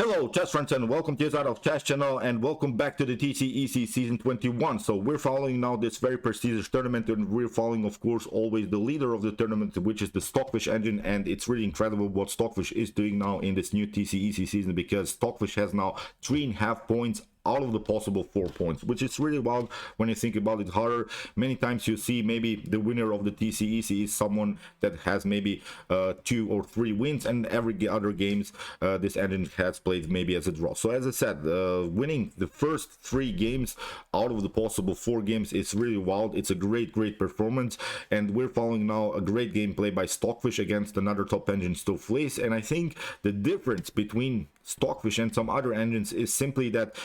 Hello, chess friends, and welcome to this out of Chess channel, and welcome back to the TCEC season 21. So we're following now this very prestigious tournament, and we're following, of course, always the leader of the tournament, which is the Stockfish engine. And it's really incredible what Stockfish is doing now in this new TCEC season, because Stockfish has now 3.5 points out of the possible 4 points, which is really wild when you think about it harder. Many times you see maybe the winner of the TCEC is someone that has maybe 2 or 3 wins, and every other games this engine has played maybe as a draw. So as I said, winning the first 3 games out of the possible 4 games is really wild. It's a great performance, and we're following now a great gameplay by Stockfish against another top engine, Stoofvlees. And I think the difference between Stockfish and some other engines is simply that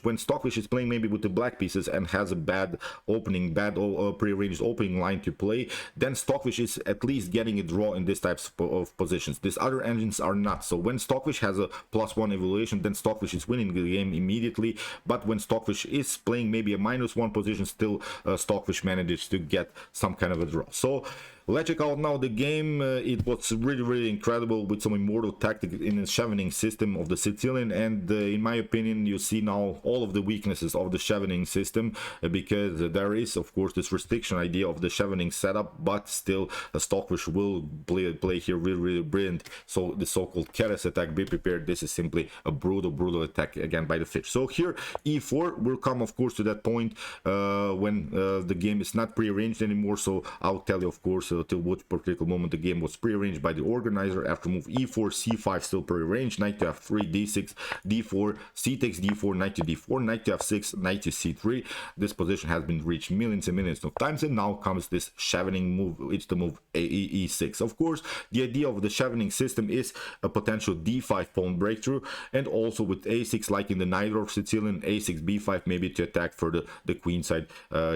when Stockfish is playing maybe with the black pieces and has a bad prearranged opening line to play, then Stockfish is at least getting a draw in this types of positions. These other engines are not. So when Stockfish has a +1 evaluation, then Stockfish is winning the game immediately. But when Stockfish is playing maybe a -1 position, still Stockfish manages to get some kind of a draw. So let's check out now the game. It was really incredible with some immortal tactic in the Scheveningen system of the Sicilian, and in my opinion you see now all of the weaknesses of the Scheveningen system, because there is of course this restriction idea of the Scheveningen setup, but still Stockfish will play here really brilliant. So the so-called Keres Attack, be prepared. This is simply a brutal attack again by the fish. So here e4 will come of course to that point when the game is not prearranged anymore. So I'll tell you of course till what particular moment the game was prearranged by the organizer. After move e4, c5 still prearranged, knight to f3, d6, d4, c takes d4, knight to d4, knight to f6, knight to c3. This position has been reached millions and millions of times, and now comes this Scheveningen move. It's the move e6. Of course, the idea of the Scheveningen system is a potential d5 pawn breakthrough, and also with a6, like in the Nighthawk Sicilian, a6, b5, maybe to attack for the queen side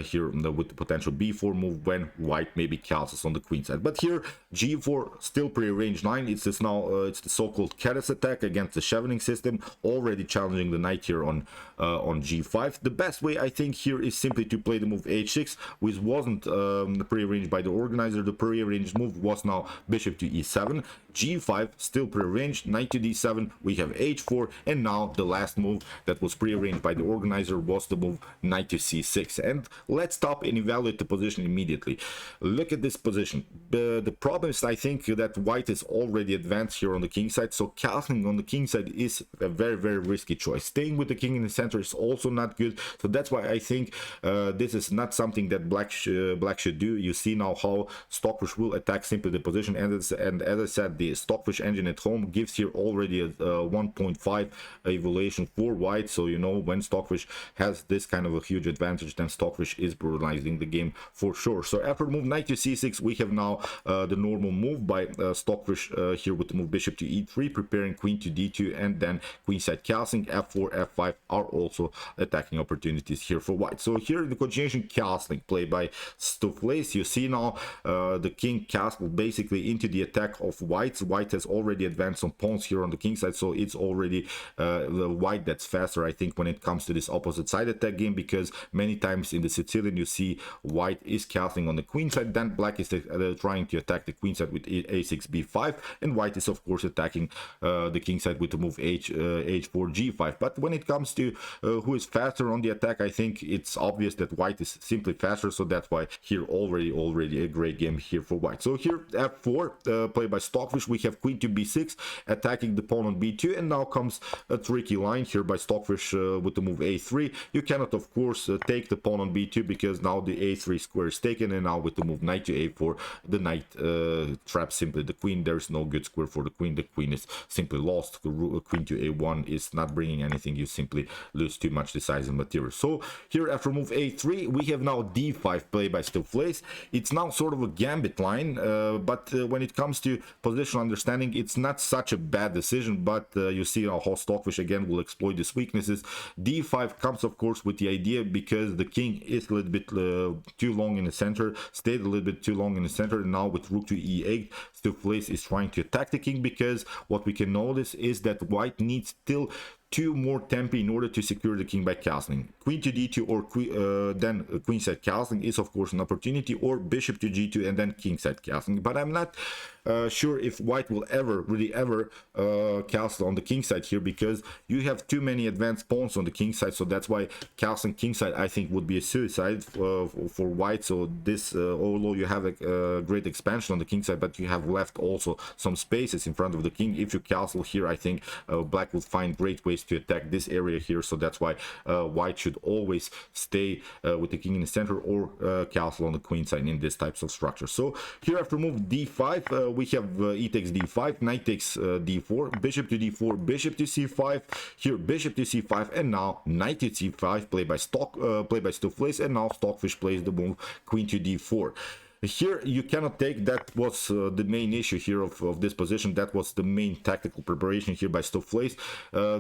here with the potential b4 move when white maybe castles on the queen side. But here g4 still prearranged line. It's this now it's the so-called Keres Attack against the Scheveningen system, already challenging the knight here on g5. The best way I think here is simply to play the move h6, which wasn't prearranged by the organizer. The prearranged move was now bishop to e7, g5 still prearranged, knight to d7, we have h4, and now the last move that was prearranged by the organizer was the move knight to c6. And let's stop and evaluate the position immediately. Look at this position. The problem is, I think, that white is already advanced here on the king side, so castling on the king side is a very risky choice. Staying with the king in the center is also not good, so that's why I think this is not something that black should do. You see now how Stockfish will attack simply the position, and as I said, the Stockfish engine at home gives here already a 1.5 evaluation for white. So you know, when Stockfish has this kind of a huge advantage, then Stockfish is brutalizing the game for sure. So after move knight to c6, we have now the normal move by Stockfish here with the move bishop to e3, preparing queen to d2, and then queenside castling. f4, f5 are also attacking opportunities here for white. So here in the continuation castling play by Stoofvlees, you see now the king castled basically into the attack of white. White has already advanced some pawns here on the king side, so it's already the white that's faster, I think, when it comes to this opposite side attack game, because many times in the Sicilian you see white is castling on the queen side, then black is trying to attack the queen side with a6, b5, and white is of course attacking the king side with the move h4, g5. But when it comes to who is faster on the attack, I think it's obvious that white is simply faster, so that's why here already a great game here for white. So here f4 played by Stockfish, we have queen to b6 attacking the pawn on b2, and now comes a tricky line here by Stockfish with the move a3. You cannot of course take the pawn on b2, because now the a3 square is taken, and now with the move knight to a4, the knight traps simply the queen. There's no good square for the queen is simply lost. Queen to a1 is not bringing anything, you simply lose too much decisive material. So here after move a3, we have now d5 played by Stoofvlees. It's now sort of a gambit line, but when it comes to positional understanding, it's not such a bad decision. But you see how Stockfish again will exploit these weaknesses. d5 comes of course with the idea, because the king is a little bit too long in the center, stayed a little bit too long in the center, and now with rook to e8, Stoofvlees is trying to attack the king, because what we can notice is that white needs still 2 more tempi in order to secure the king by castling. Queen to d2 or then queenside castling is of course an opportunity, or bishop to g2 and then kingside castling. But I'm not sure if white will really ever castle on the king side here, because you have too many advanced pawns on the king side. So that's why castling king side I think would be a suicide for white. So this although you have a great expansion on the king side, but you have left also some spaces in front of the king. If you castle here, I think black will find great ways to attack this area here. So that's why white should always stay with the king in the center, or castle on the queen side in this types of structure. So here after move d5, we have e takes d5, knight takes d4, bishop to d4, bishop to c5, here bishop to c5, and now knight to c5 played by Stoofvlees, and now Stockfish plays the move queen to d4. Here you cannot take. That was the main issue here of this position. That was the main tactical preparation here by Stoofvlees.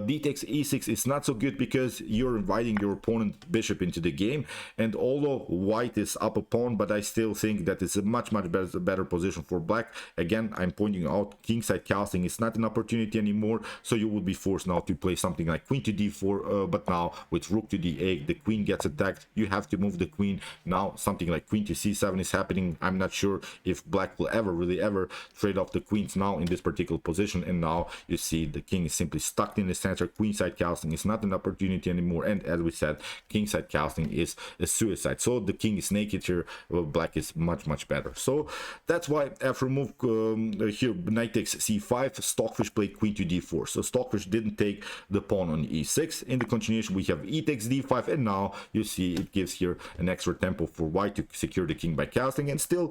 D takes e6 is not so good because you're inviting your opponent bishop into the game, and although white is up a pawn, but I still think that it's a much better position for black. Again, I'm pointing out kingside casting is not an opportunity anymore, so you would be forced now to play something like queen to d4, but now with rook to d8 the queen gets attacked. You have to move the queen. Now something like queen to c7 is happening. I'm not sure if black will really ever trade off the queens now in this particular position, and now you see the king is simply stuck in the center. Queenside casting is not an opportunity anymore, and as we said, kingside casting is a suicide. So the king is naked here. Black is much better. So that's why after move here knight takes c5, Stockfish played queen to d4. So Stockfish didn't take the pawn on e6. In the continuation we have e takes d5, and now you see it gives here an extra tempo for white to secure the king by casting. And still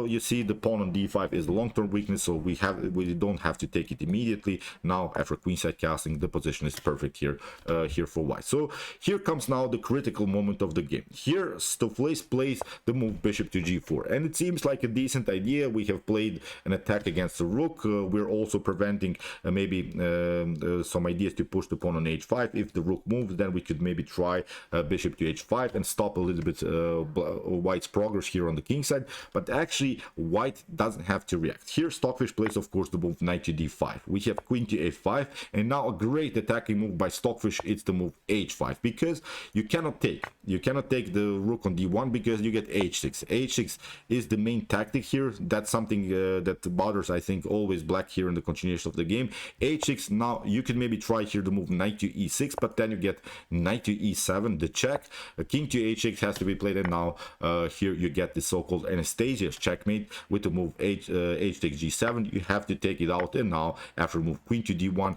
you see the pawn on d5 is the long-term weakness, so we don't have to take it immediately. Now after queenside casting the position is perfect here for white. So here comes now the critical moment of the game. Here Stoofvlees plays the move bishop to g4, and it seems like a decent idea. We have played an attack against the rook. We're also preventing maybe some ideas to push the pawn on h5. If the rook moves, then we could maybe try bishop to h5 and stop a little bit white's progress here on the king side. But actually white doesn't have to react. Here Stockfish plays of course the move knight to d5. We have queen to a5, and now a great attacking move by Stockfish. It's the move h5, because you cannot take the rook on d1 because you get h6. h6 is the main tactic here. That's something that bothers I think always black here in the continuation of the game. h6, now you could maybe try here the move knight to e6, but then you get knight to e7, the check. King to h6 has to be played, and now here you get the so-called Anastasia's checkmate with the move h takes g7. You have to take it out, and now after move queen to d1,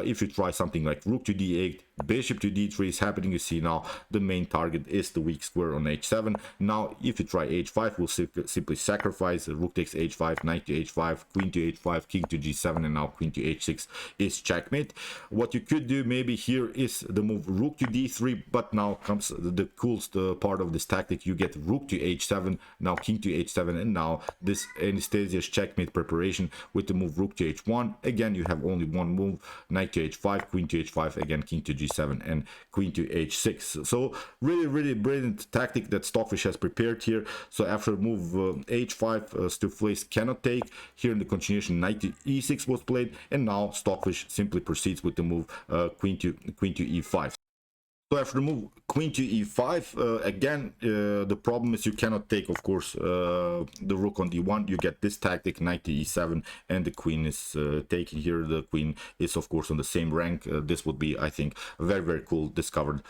if you try something like rook to d8, bishop to d3 is happening. You see now the main target is the weak square on h7. Now if you try h5, we'll simply sacrifice. Rook takes h5, knight to h5, queen to h5, king to g7, and now queen to h6 is checkmate. What you could do maybe here is the move rook to d3, but now comes the coolest part of this tactic. You get rook to h7, now king to h7, and now this Anastasia's checkmate preparation with the move rook to h1. Again, you have only one move, knight to h5, queen to h5, again king to g7, and queen to h6. So really brilliant tactic that Stockfish has prepared here. So after move h5, Stoofvlees cannot take. Here in the continuation, knight to e6 was played, and now Stockfish simply proceeds with the move queen to e5. So after the move queen to e5, again the problem is you cannot take of course the rook on d1. You get this tactic, knight to e7, and the queen is taken here. The queen is of course on the same rank. This would be I think very cool discovered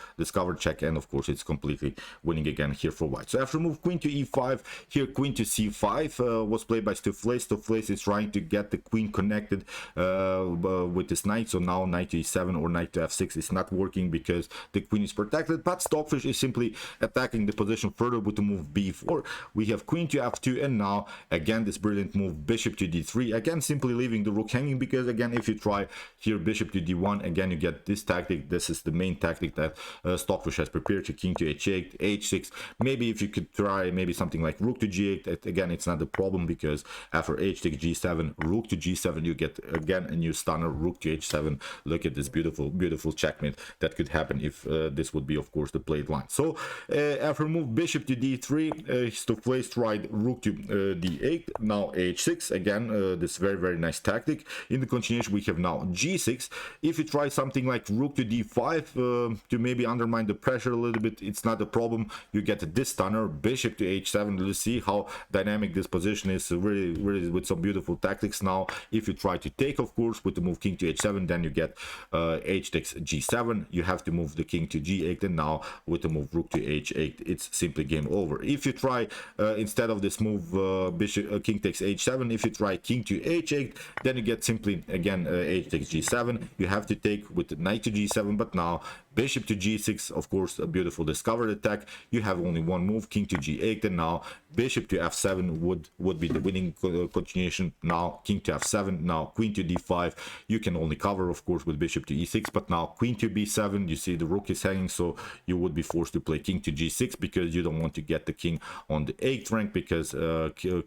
check, and of course it's completely winning again here for white. So after move queen to e5, here queen to c5 was played by Stoofvlees. Stoofvlees is trying to get the queen connected with this knight. So now knight to e7 or knight to f6 is not working because the queen is protected, but Stockfish is simply attacking the position further with the move b4. We have queen to f2, and now again this brilliant move bishop to d3, again simply leaving the rook hanging, because again if you try here bishop to d1, again you get this tactic. This is the main tactic that Stockfish has prepared. To king to h8, h6. Maybe if you could try maybe something like rook to g8, again it's not the problem, because after h takes g7, rook to g7, you get again a new stunner, rook to h7. Look at this beautiful checkmate that could happen if this would be of course the played line. So after move bishop to d3, Stoofvlees tried rook to d8, now h6. Again, this very nice tactic. In the continuation we have now g6. If you try something like rook to d5 to maybe undermine the pressure a little bit, it's not a problem. You get this stunner, bishop to h7. Let's see how dynamic this position is, really with some beautiful tactics. Now if you try to take, of course, with the move king to h7, then you get h takes g7. You have to move the king to g8, and now with the move rook to h8, it's simply game over. If you try instead of this move bishop king takes h7, if you try king to h8, then you get simply again h takes g7. You have to take with knight to g7, but now bishop to g6, of course, a beautiful discovered attack. You have only one move, king to g8, and now bishop to f7 would be the winning continuation. Now king to f7, now queen to d5. You can only cover, of course, with bishop to e6, but now queen to b7. You see the rook is hanging, so you would be forced to play king to g6 because you don't want to get the king on the 8th rank, because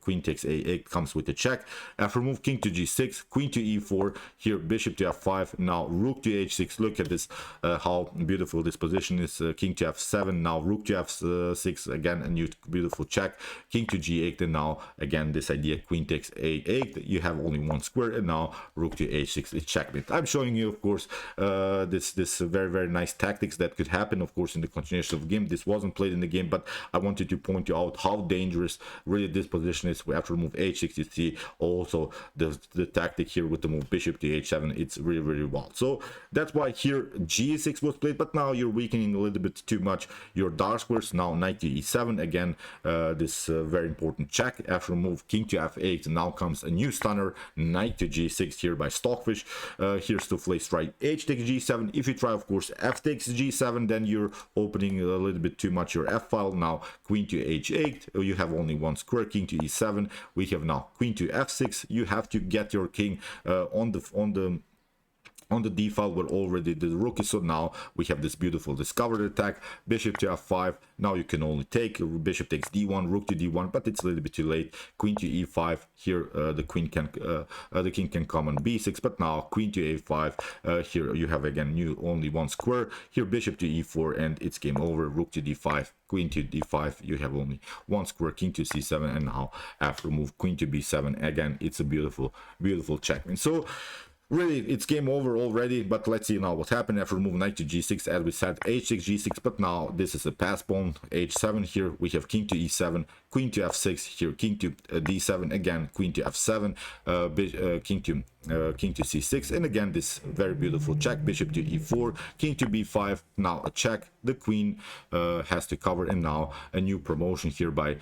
queen takes a8 comes with a check. After move king to g6, queen to e4, here bishop to f5, now rook to h6. Look at this, how beautiful this position is. King to f7, now rook to f6, again a new beautiful check, king to g8, and now again this idea, queen takes a8. You have only one square, and now rook to h6 is checkmate. I'm showing you, of course, this very nice tactics that could happen, of course, in the continuation of the game. This wasn't played in the game, but I wanted to point you out how dangerous really this position is. We have to remove h6. You see also the tactic here with the move bishop to h7. It's really wild. So that's why here g6 was played, but now you're weakening a little bit too much your dark squares. Now knight to e7, again this very important check. After move king to f8, now comes a new stunner, knight to g6 here by Stockfish. Here's to place right h takes g7. If you try, of course, f takes g7, then you're opening a little bit too much your f file. Now queen to h8, you have only one square, king to e7. We have now queen to f6. You have to get your king on the d file where already the rook is. So now we have this beautiful discovered attack, bishop to f5. Now you can only take, bishop takes d1, rook to d1, but it's a little bit too late. Queen to e5, here the king can come on b6, but now queen to a5. Here you have again only one square, here bishop to e4, and it's game over. Rook to d5, queen to d5, you have only one square, king to c7, and now after move queen to b7, again it's a beautiful checkmate. So really, it's game over already, but let's see now what happened after move knight to g6. As we said, h6, g6, but now this is a pass pawn, h7. Here we have king to e7, queen to f6, here king to d7, again queen to f7, king to c6, and again this very beautiful check, bishop to e4, king to b5, now a check. The queen has to cover, and now a new promotion here by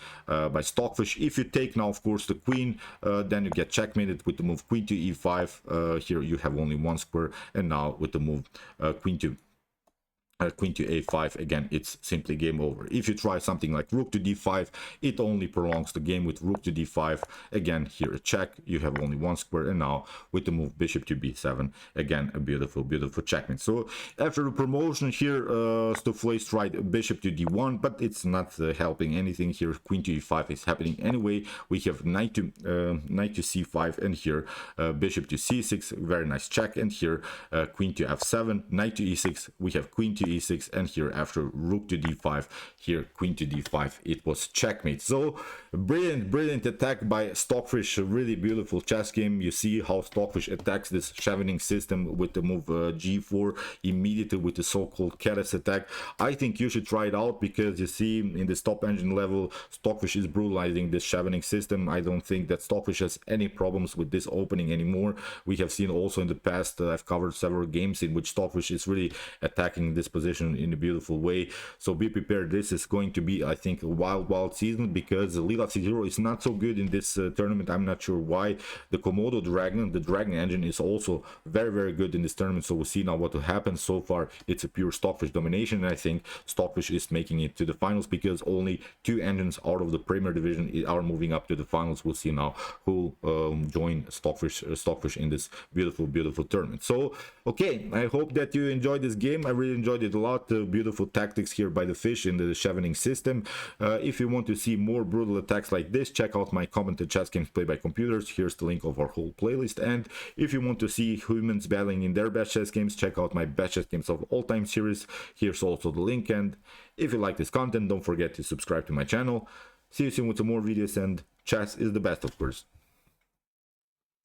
Stockfish. If you take now, of course, the queen, then you get checkmated with the move queen to e5. Here you have only one square, and now with the move queen to a5, again it's simply game over. If you try something like rook to d5, it only prolongs the game with rook to d5. Again here a check, you have only one square, and now with the move bishop to b7, again a beautiful checkmate. So after the promotion here, Stoofvlees tried bishop to d1, but it's not helping anything. Here queen to e5 is happening anyway. We have knight to c5, and here bishop to c6, very nice check, and here queen to f7, knight to e6, we have queen to e6, and here after rook to d5, here queen to d5, it was checkmate. So brilliant attack by Stockfish, a really beautiful chess game. You see how Stockfish attacks this Scheveningen system with the move g4 immediately with the so-called Keres attack. I think you should try it out, because you see in this top engine level, Stockfish is brutalizing this Scheveningen system. I don't think that Stockfish has any problems with this opening anymore. We have seen also in the past, I've covered several games in which Stockfish is really attacking this position in a beautiful way. So be prepared. This is going to be, I think, a wild season, because Lila C0 is not so good in this tournament. I'm not sure why. The Komodo Dragon, the Dragon engine, is also very good in this tournament. So we'll see now what will happen. So far it's a pure Stockfish domination, and I think Stockfish is making it to the finals, because only 2 engines out of the Premier Division are moving up to the finals. We'll see now who join Stockfish in this beautiful tournament. So okay, I hope that you enjoyed this game. I really enjoyed it it a lot. Beautiful tactics here by the fish in the Scheveningen system. If you want to see more brutal attacks like this, check out my commented chess games played by computers. Here's the link of our whole playlist. And if you want to see humans battling in their best chess games, check out my best chess games of all time series. Here's also the link. And if you like this content, don't forget to subscribe to my channel. See you soon with some more videos, and chess is the best, of course.